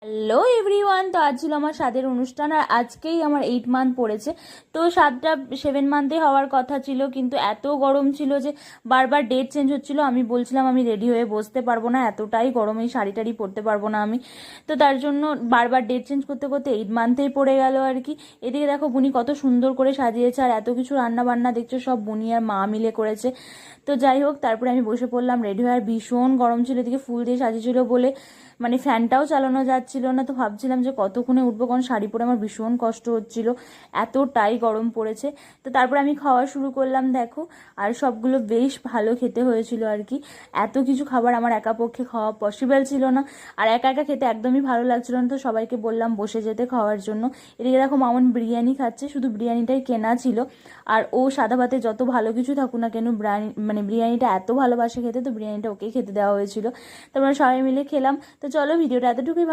Hello everyone, তো আজ ছিল আমার স্বাদের অনুষ্ঠান আর আজকেই আমার 8 মান্থ পড়েছে। তো 7 মান্থে হওয়ার কথা ছিল, কিন্তু এত গরম ছিল যে বারবার ডেট চেঞ্জ হচ্ছিল। আমি বলছিলাম আমি রেডি হয়ে বসতে পারবো না, এতটাই গরম, এই শাড়ি টাড়ি পরতে পারবো না আমি। তো তার জন্য বারবার ডেট চেঞ্জ করতে করতে 8 মান্থেই পড়ে গেল আর কি। এদিকে দেখো বুনি কত সুন্দর করে সাজিয়েছে, আর এত কিছু রান্না বান্না দেখছো সব বুনি আর মা মিলে করেছে। তো যাই হোক, তারপরে আমি বসে পড়লাম রেডি হয়ে। আর ভীষণ গরম ছিল, এদিকে ফুল দিয়ে সাজিয়েছিল বলে মানে ফ্যানটাও চালানো যাচ্ছিল না। তো ভাবছিলাম যে কতক্ষণে উঠবো, কারণ শাড়ি পরে আমার ভীষণ কষ্ট হচ্ছিল, এতটাই গরম পড়েছে। তো তারপরে আমি খাওয়া শুরু করলাম দেখো, আর সবগুলো বেশ ভালো খেতে হয়েছিল আর কি। এত কিছু খাবার আমার একা পক্ষে খাওয়া পসিবল ছিল না, আর একা একা খেতে একদমই ভালো লাগছিল না। তো সবাইকে বললাম বসে যেতে খাওয়ার জন্য। এদিকে দেখো মামুন বিরিয়ানি খাচ্ছে, শুধু বিরিয়ানিটাই কেনা ছিল। আর ও সাদা ভাতে যত ভালো কিছু থাকুক না কেন, বিরিয়ানিটা এত ভালোবাসে খেতে, তো বিরিয়ানিটা ওকেই খেতে দেওয়া হয়েছিল। তারপরে সবাই মিলে খেলাম। তো চলো, ভিডিওটা এতটুকুই ভালো